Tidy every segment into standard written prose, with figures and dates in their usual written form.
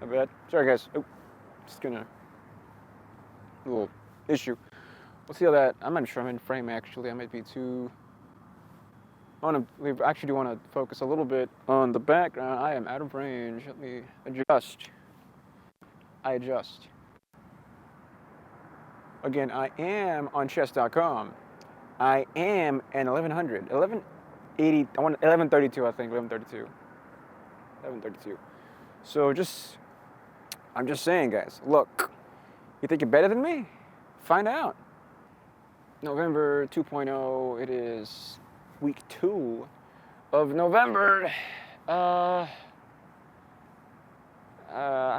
My bad. Sorry, guys. Oh, just gonna a little issue. We'll see how that. I'm not sure I'm in frame actually. I might be too. We actually do want to focus a little bit on the background. I am out of range. Let me adjust. I adjust. Again, I am on chess.com. I am an 1100, 1180. I want 1132. I think 1132. 1132. So I'm just saying, guys. Look, you think you're better than me? Find out. November 2.0. It is week 2 of November. I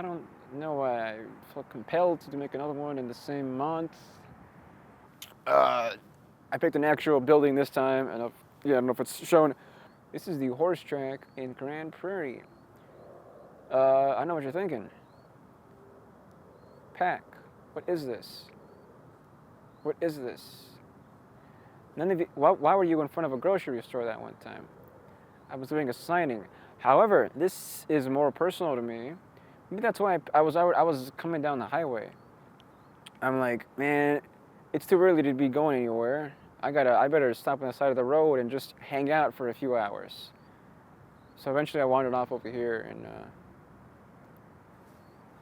don't know why I felt compelled to make another one in the same month. I picked an actual building this time, and I don't know if it's shown. This is the horse track in Grand Prairie. I know what you're thinking. Pack, what is this? What is this? None of you. Why were you in front of a grocery store that one time? I was doing a signing. However, this is more personal to me. Maybe that's why I was coming down the highway. I'm like, man, it's too early to be going anywhere. I better stop on the side of the road and just hang out for a few hours. So eventually I wandered off over here, and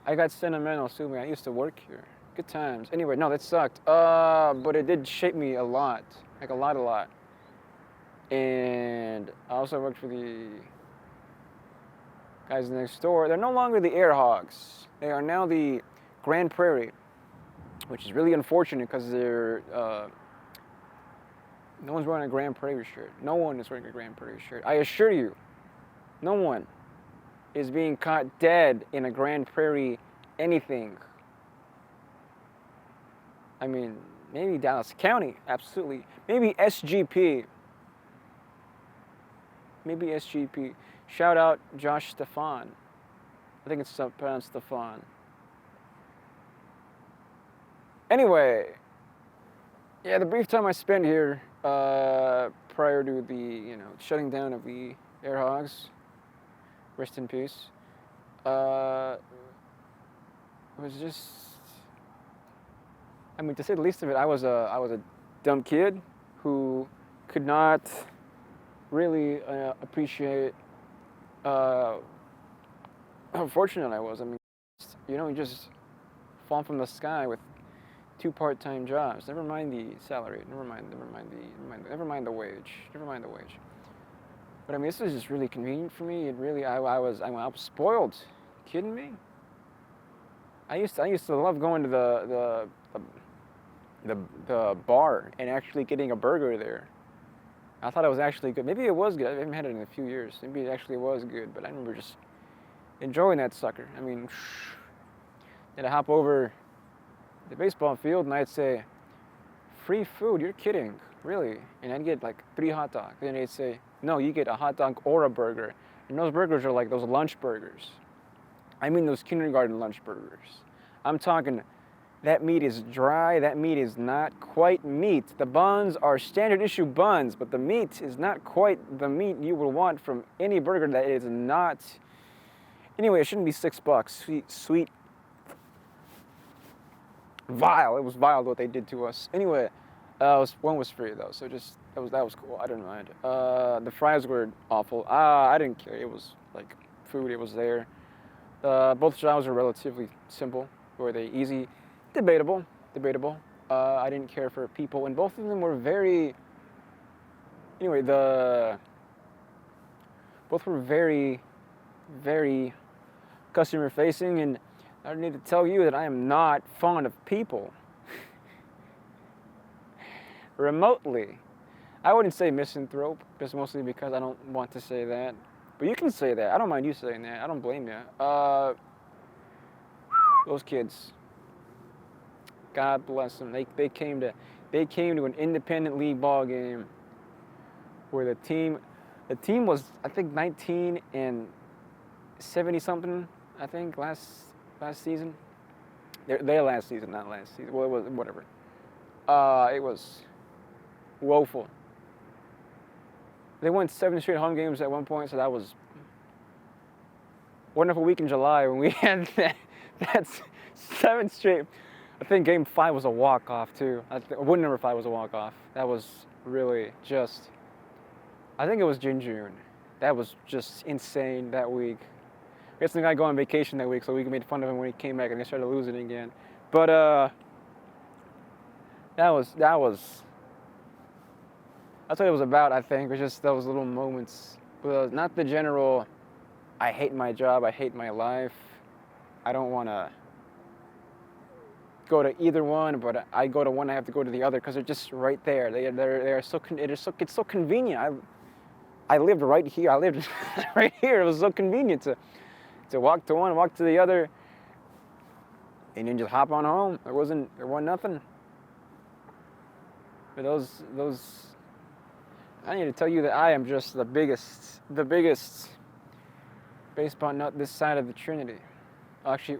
I got sentimental too, man. I used to work here. Good times. Anyway, no, that sucked. But it did shape me a lot. Like a lot. And I also worked for the guys next door. They're no longer the Air Hogs. They are now the Grand Prairie, which is really unfortunate because they're no one's wearing a Grand Prairie shirt. No one is wearing a Grand Prairie shirt. I assure you, no one is being caught dead in a Grand Prairie anything. I mean, maybe Dallas County, absolutely. Maybe SGP. Maybe SGP. Shout out Josh Stefan. I think it's pronounced Stefan. Anyway, yeah, the brief time I spent here prior to the shutting down of the Air Hogs, rest in peace, was just, I mean, to say the least of it, I was a dumb kid who could not really appreciate how fortunate I was. I mean, you just fall from the sky with 2 part-time jobs. Never mind the salary. Never mind the wage. But I mean, this was just really convenient for me. I was spoiled. You kidding me? I used to love going to the bar and actually getting a burger there. I thought it was actually good. Maybe it was good. I haven't had it in a few years. Maybe it actually was good. But I remember just enjoying that sucker. I mean, then I hop over the baseball field and I'd say, free food, you're kidding, really? And I'd get like 3 hot dogs. Then they'd say, no, you get a hot dog or a burger. And those burgers are like those lunch burgers. I mean those kindergarten lunch burgers. I'm talking, that meat is dry, that meat is not quite meat. The buns are standard issue buns, but the meat is not quite the meat you would want from any burger that is not. Anyway, it shouldn't be $6. Sweet. Vile. It was vile what they did to us. Anyway, one was free though, so that was cool. I didn't mind. The fries were awful. I didn't care. It was like food. It was there. Both jobs were relatively simple. Were they easy? Debatable. I didn't care for people, and both of them were very. Anyway, both were very, very customer facing, and I don't need to tell you that I am not fond of people. Remotely. I wouldn't say misanthrope, just mostly because I don't want to say that. But you can say that. I don't mind you saying that. I don't blame you. Those kids. God bless them. They came to an independent league ball game where the team was, I think, 19 and 70 something. I think last season. Their last season, not last season. Well, it was whatever. It was woeful. They won 7 straight home games at one point, so that was wonderful week in July when we had that 7 straight. I think game 5 was a walk-off too. Win number 5 was a walk-off. That was really just, I think it was June. That was just insane that week. I guess the guy go on vacation that week, so we made fun of him when he came back and they started losing again. But that's what it was about, I think. It was just those little moments. But not the general, I hate my job, I hate my life. I don't want to go to either one, but I go to one, I have to go to the other because they're just right there. It's so convenient. I lived right here. I lived right here. It was so convenient to walk to one, walk to the other, and then just hop on home. There wasn't nothing. But those, I need to tell you that I am just the biggest baseball nut this side of the Trinity. Actually,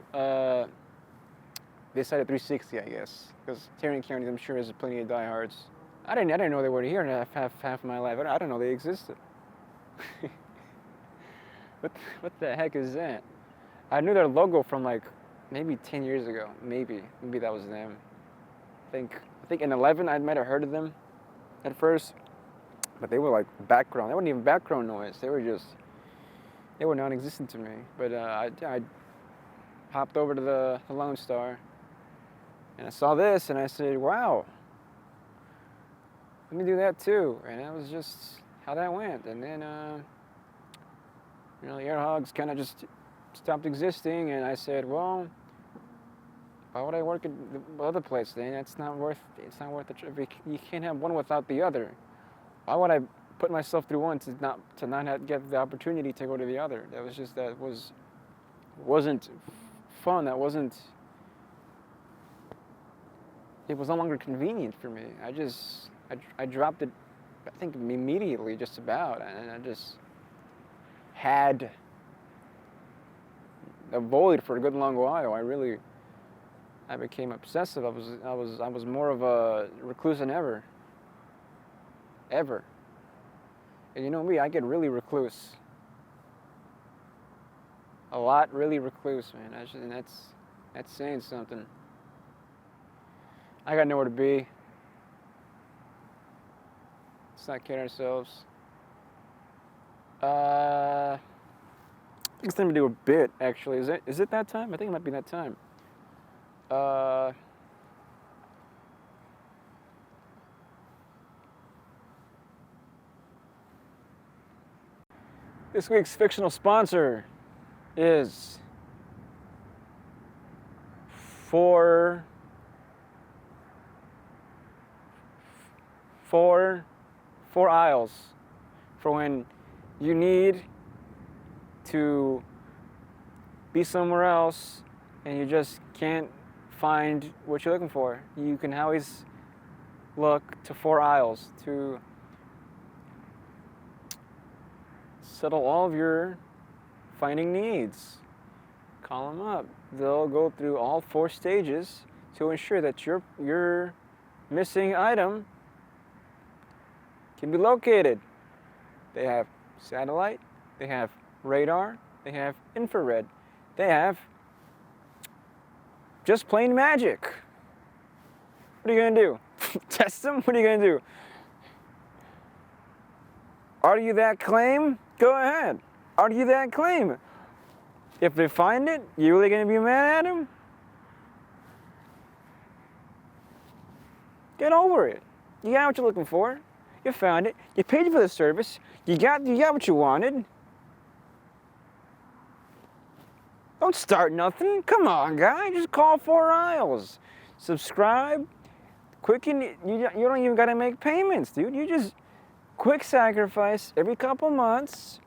this side of 360, I guess, because Tarrant County, I'm sure, has plenty of diehards. I didn't know they were here in half of my life. I didn't know they existed. What the heck is that? I knew their logo from like maybe 10 years ago. Maybe that was them. I think in 11 I might have heard of them at first, but they were like background. They weren't even background noise. They were non-existent to me. But I hopped over to the Lone Star, and I saw this, and I said, "Wow, let me do that too." And that was just how that went. And then, the air hogs kind of just stopped existing, and I said, "Well, why would I work at the other place then? It's not worth the trip. You can't have one without the other. Why would I put myself through one to not get the opportunity to go to the other?" That wasn't fun. It was no longer convenient for me. I dropped it, I think, immediately, just about, and I just had a void for a good long while. I became obsessive. I was more of a recluse than ever. And you know me, I get really recluse. A lot really recluse, man. And that's saying something. I got nowhere to be. Let's not kid ourselves. I think it's time to do a bit, actually. Is it that time? I think it might be that time. This week's fictional sponsor is Four Aisles, for when you need to be somewhere else and you just can't find what you're looking for. You can always look to 4 Aisles to settle all of your finding needs. Call them up. They'll go through all 4 stages to ensure that your missing item can be located. They have satellite, they have radar, they have infrared, they have just plain magic. What are you gonna do? Test them? What are you gonna do? Argue that claim? Go ahead. Argue that claim. If they find it, you really gonna be mad at them? Get over it. You got what you're looking for. You found it. You paid for the service. You got what you wanted. Don't start nothing. Come on, guy. Just call 4 Aisles. Subscribe. Quicken. You don't even gotta make payments, dude. You just quick sacrifice every couple months.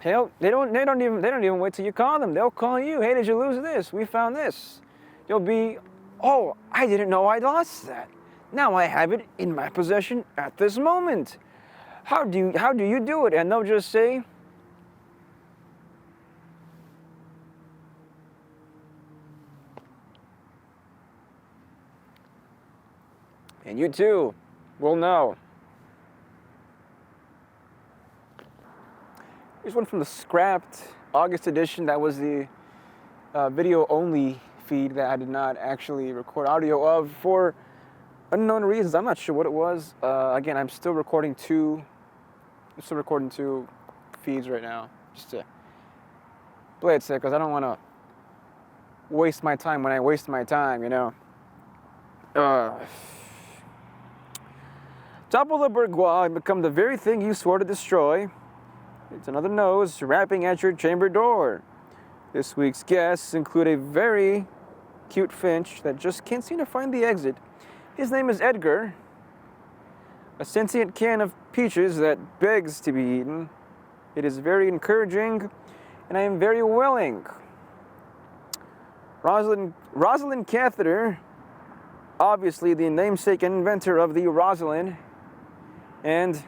Hell, they don't even wait till you call them. They'll call you. Hey, did you lose this? We found this. You'll be, oh, I didn't know I lost that. Now I have it in my possession at this moment. How do you do it? And they'll just say, and you too will know. Here's one from the scrapped August edition. That was the video-only feed that I did not actually record audio of for unknown reasons. I'm not sure what it was. Again, I'm still recording two feeds right now, just to play it safe, because I don't want to waste my time when I waste my time, you know. Topple the bourgeois and become the very thing you swore to destroy. It's another nose rapping at your chamber door. This week's guests include a very cute finch that just can't seem to find the exit. His name is Edgar, a sentient can of peaches that begs to be eaten. It is very encouraging, and I am very willing. Rosalind Catheter, obviously the namesake and inventor of the Rosalind, and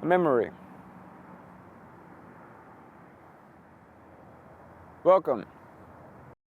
a memory. Welcome.